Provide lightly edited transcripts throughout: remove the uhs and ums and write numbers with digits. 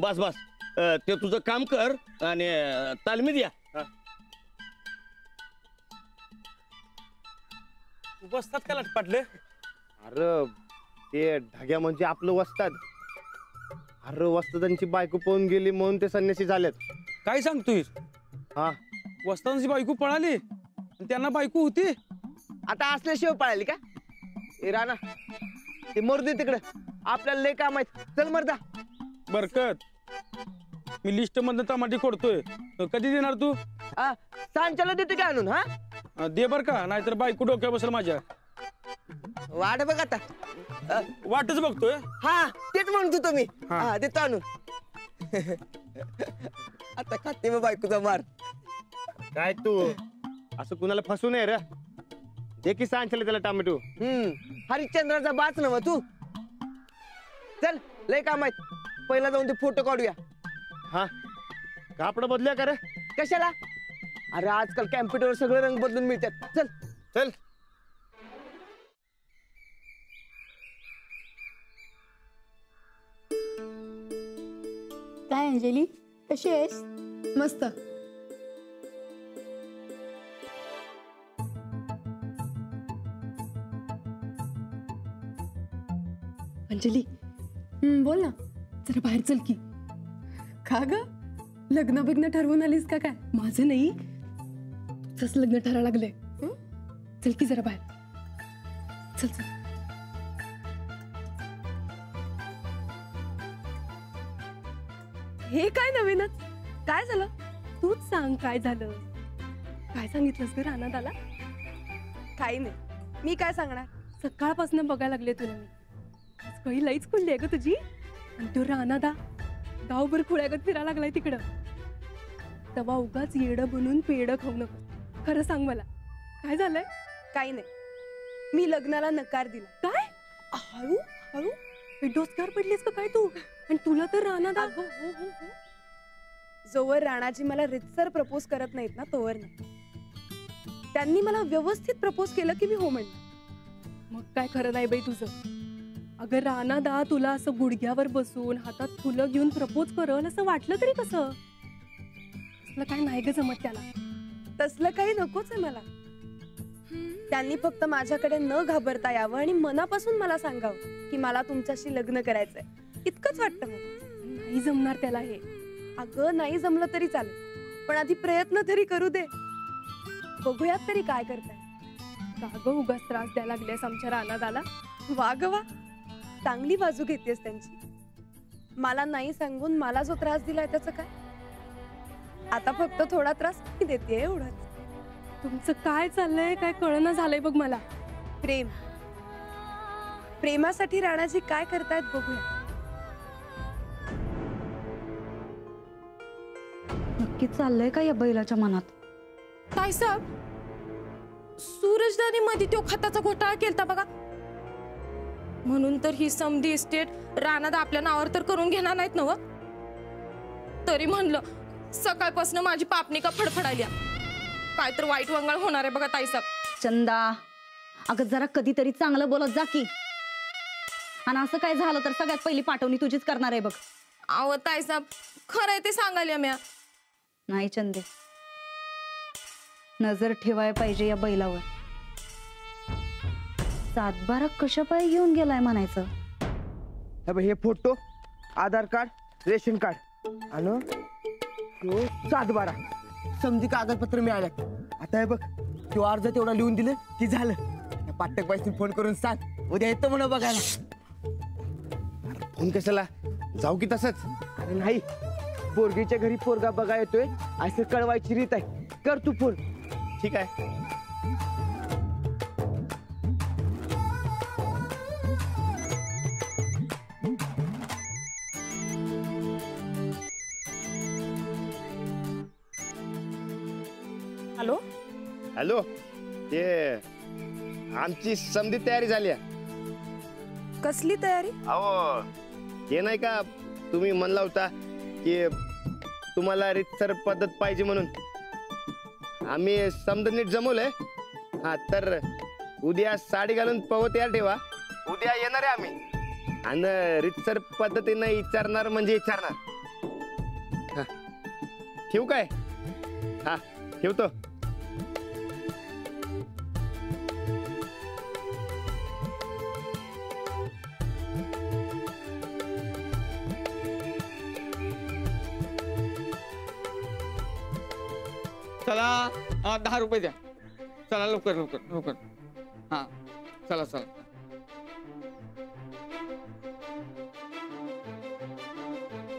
बस बस ते तुझं काम कर आणि तालमीत या. बसतात का लटपाटले? अरे ते ढग्या म्हणजे आपलं वस्ताद. अरे वस्तादांची बायको पळून गेली म्हणून ते संन्यासी झालेत. काय सांगतोय? हा वस्तादांची बायको पळाली आणि त्यांना बायको होती. आता असल्याशिवाय पळाली का? ए राणा ते मरू दे तिकडे, आपल्याला लय काम आहेत. चल मर्दा. बरकत, मी लिस्ट मधनं टमाटे खोडतोय, कधी देणार तू? सांच्याला देतो की आणून. हा दे बर का, नाहीतर बायको डोक्या बसेल माझ्या. वाट बघ आता. वाटच बघतोय. हा तेच म्हणतो तुम्ही. हा. हा देतो आणून. आता खाते मग बायकोचा मार. काय तू असं कुणाला फसू नये रे. दे की सांच्याला त्याला टोमॅटो. हरिश्चंद्राचा बाच नव तू. चल लय काम आहेत, पहिला जाऊन ते फोटो काढूया. हा कापड बदलूया का रे? कशाला? अरे आजकाल कॅम्प्युटरवर सगळे रंग बदलून मिळतात. चल चल. काय अंजली, कशी आहेस? मस्त. अंजली बोल ना. जरा बाहेर चल की. का ग, लग्न बिग्न ठरवून आलीस का काय? माझं नाही, तुझंच लग्न ठरायला लागलंय. चल की जरा बाहेर. चल चल. हे काय नवीनच? काय झालं? तूच सांग काय झालं. काय सांगितलंस ग रानादाला? काही नाही, मी काय सांगणार. सकाळपासून बघायला लागले तुला मी. आज काही लईच खुलली आहे ग तुझी. आणि तो रानादा गावभर खुळ्यागत फिरायला लागलाय तिकडं. तेव्हा उगाच येडं बनून पेडं खाऊ नको. खरं सांग मला, काय झालंय? काही नाही, मी लग्नाला नकार दिला. काय? हळू हळू डोसक्यावर पडलीस का काय तू? आणि तुला तर रानादा. जोवर राणाजी मला रितसर प्रपोज करत नाहीत ना तोवर नाही. त्यांनी मला व्यवस्थित प्रपोज केलं की मी हो म्हणलं. मग काय खरं नाही बाई तुझं. अगं रानादा तुला असं गुडघ्यावर बसून हातात फुलं घेऊन प्रपोज करल असं वाटलं तरी कसं? असलं काय नाही ग जमत त्याला. तसलं काही नकोच आहे मला. त्यांनी फक्त माझ्याकडे न घाबरता यावं आणि मनापासून मला सांगावं की मला तुमच्याशी लग्न करायचंय, इतकंच वाटतं मला. नाही जमणार त्याला हे. अगं नाही जमलं तरी चालेल, पण आधी प्रयत्न तरी करू दे. बघूयात तरी काय करताय. का ग उगाच त्रास द्यायला लागल्यास आमच्या रानादाला? वा ग वा, चांगली बाजू घेतेस त्यांची. मला नाही सांगून मला जो त्रास दिलाय त्याचं काय? आता फक्त थोडा त्रास मी देते एवढंच. तुमचं काय चाललंय काय कळना झालंय बघ मला. प्रेम, प्रेमासाठी राणाजी काय करतायत बघूया. नक्की चाललंय का या बैलाच्या मनात? काय साहेब, सूरजदानी मध्ये तो खताचा घोटाळा केलता बघा, म्हणून तर ही समधी इस्टेट रानात आपल्या नावावर तर करून घेणार नाहीत नव. तरी म्हणलं सकाळपासून माझी पापणी का फडफडायली. काय तर वाईट वंगाळ होणार आहे बघा ताईसाहेब. चंदा अगं जरा कधीतरी चांगलं बोलत जा की. आणि असं काय झालं तर सगळ्यात पहिली पाठवणी तुझीच करणार आहे बघ. अहो ताईसाहेब, खरं आहे ते सांगायला म्या. नाही चंदे, नजर ठेवाय पाहिजे या बैलावर. सातबारा कशा पाय घेऊन गेलाय म्हणायचं. हे फोटो, आधार कार्ड, रेशन कार्ड आणि सातबारा समधी कागदपत्र मिळाल्यात. आता हे बघ, तो अर्ज तेवढा लिहून दिलं की झालं. पाटक बाईसनी फोन करून सांग उद्या येतो म्हणून बघायला. फोन कशाला, जाऊ की तसंच? अरे नाही, पोरगीच्या घरी पोरगा बघा येतोय असं कळवायची रीत आहे. कर तू फोन. ठीक आहे. हॅलो हॅलो, ते आमची समधी तयारी झाली आहे. कसली तयारी? अहो हे नाही का तुम्ही म्हणला होता की तुम्हाला रितसर पद्धत पाहिजे म्हणून. आम्ही समद नीट जमवलंय. हा तर उद्या साडी घालून पवत तयार ठेवा. उद्या येणार आहे आम्ही आणि रितसर पद्धतीने विचारणार म्हणजे विचारणार. ठेवू काय? हा ठेवतो. चला 10 रुपये द्या. चला लवकर लवकर लवकर. हा चला चला.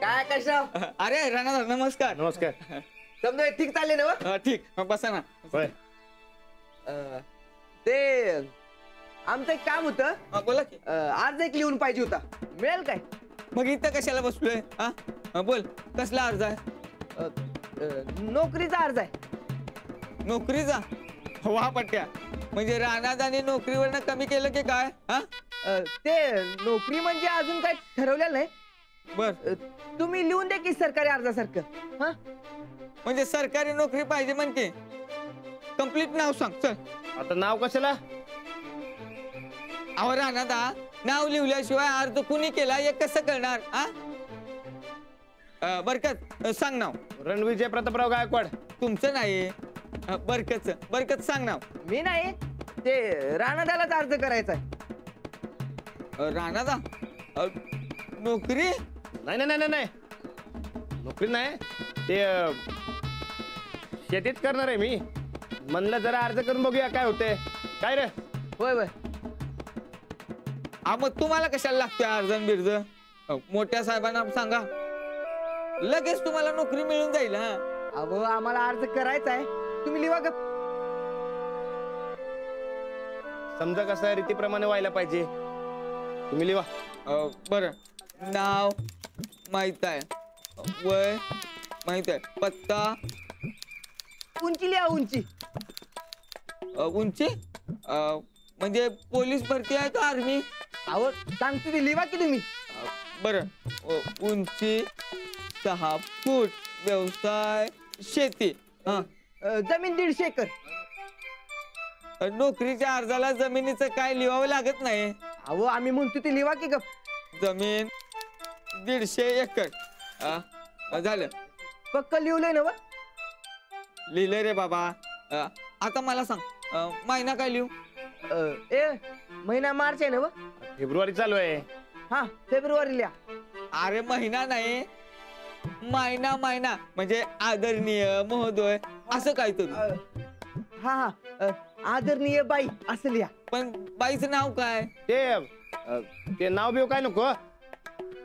काय कशा? अरे राणा नमस्कार. नमस्कार. समजा ठीक चालले ना? ठीक बसा ना. होय. ते आमचं एक काम होतं. बोला की. अर्ज एक लिहून पाहिजे होता, मिळेल काय? मग इथं कशाला बसलोय? बोल कसला अर्ज आहे? नोकरीचा अर्ज आहे. नोकरीचा? वा पट्ट्या, म्हणजे राणादाने नोकरीवरनं कमी केलं की काय? ते नोकरी म्हणजे अजून काय ठरवलेलं नाही. बर. तुम्ही लिहून द्या की सरकारी अर्जासारखं. हा म्हणजे सरकारी नोकरी पाहिजे म्हणते. कंप्लीट नाव सांग चल. आता नाव कशाला? अहो राणादा, नाव लिहिल्याशिवाय अर्ज कुणी केला हे कसं करणार? बरकत सांग नाव. रणविजय प्रतापराव गायकवाड. तुमचं नाही, बरकत सांग नाव. मी नाही, ते राणादालाच अर्ज करायचा आहे. राणादा नोकरी? नाही नाही नाही नाही, नोकरी नाही, ते शेतीच करणार आहे मी. म्हणलं जरा अर्ज करून बघूया काय होते. काय रे? होय होय. मग तुम्हाला कशाला लागतोय अर्जन बिर्ज? मोठ्या साहेबांना सांगा, लगेच तुम्हाला नोकरी मिळून जाईल. अहो आम्हाला अर्ज करायचा आहे, तुम्ही लिहा ग. समजा कसं रीतीप्रमाणे व्हायला पाहिजे, तुम्ही लिहा. बरं, नाव माहित आहे, वय माहित आहे, पत्ता. उंची लिहा. उंची? उंची म्हणजे पोलीस भरती आहे का आर्मी? अहो सांगतो ते लिहा की तुम्ही. बरं, उंची 6 फूट, व्यवसाय शेती. जमीन 150 एकर. नोकरीच्या अर्जाला जमिनीचं काय लिहावं लागत नाही. अहो आम्ही म्हणतो ते लिहा की ग. जमीन 150 एकर. झालं. पक्क लिहलंय ना? लिहिलंय रे बाबा. आता मला सांग, महिना काय लिहू? महिना मार्च आहे ना? फेब्रुवारी चालू आहे. हा फेब्रुवारी लिहा. अरे महिना नाही, महिना. महिना म्हणजे आदरणीय महोदय असं काहीतरी. हा हा, आदरणीय बाई असं लिहा. पण बाईचं नाव काय? ते नाव बिव काय नको,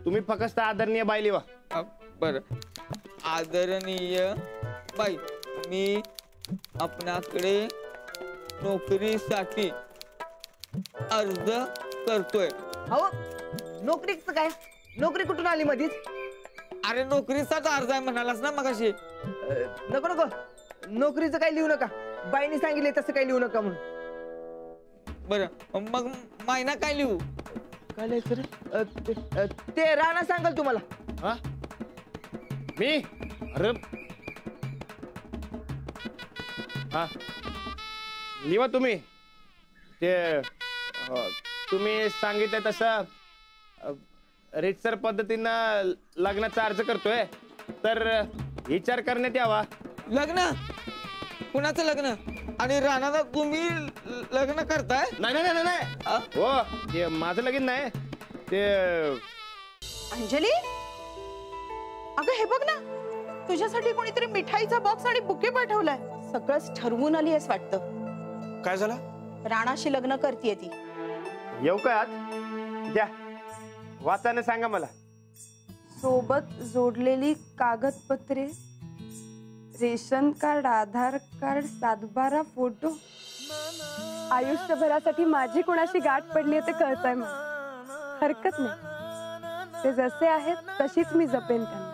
तुम्ही फक्त आदरणीय बाई लिहा. बर, आदरणीय बाई, मी आपणाकडे नोकरीसाठी अर्ज करतोय. हो, नोकरीचं काय? नोकरी कुठून आली मधीच? अरे नोकरीचाच अर्ज आहे म्हणालास ना मगाशी. नको नको, नोकरीचं काही लिहू नका. बाईने सांगितले तसं काही लिहू नका म्हणून. बरं, मग महिना काय लिहू? काय लिहायचं? ते राणा सांगाल तुम्हाला. मी? अरे हा लिहा तुम्ही. ते तुम्ही सांगितलं तसं रीतसर पद्धतीनं लग्नाचा अर्ज करतोय, तर विचार करण्यात यावा. लग्न? कुणाचं लग्न? आणि राणाला तुम्ही लग्न करताय? नाही नाही नाही नाही, हो ते माझं लगीन नाही. ते अंजली, अगं हे बघ ना, तुझ्यासाठी कोणीतरी मिठाईचा बॉक्स आणि बुके पाठवलाय. सगळंच ठरवून आली आहेस वाटतं. काय झालं? राणाशी लग्न करतीये ती. येऊ काय आत? द्या वाचाने सांगा मला. सोबत जोडलेली कागदपत्रे, रेशन कार्ड, आधार कार्ड, 7-12 फोटो. आयुष्यभरासाठी माझी कोणाशी गाठ पडली ते कळतंय मला. हरकत नाही, ते जसे आहेत तशीच मी जपेन त्यांना.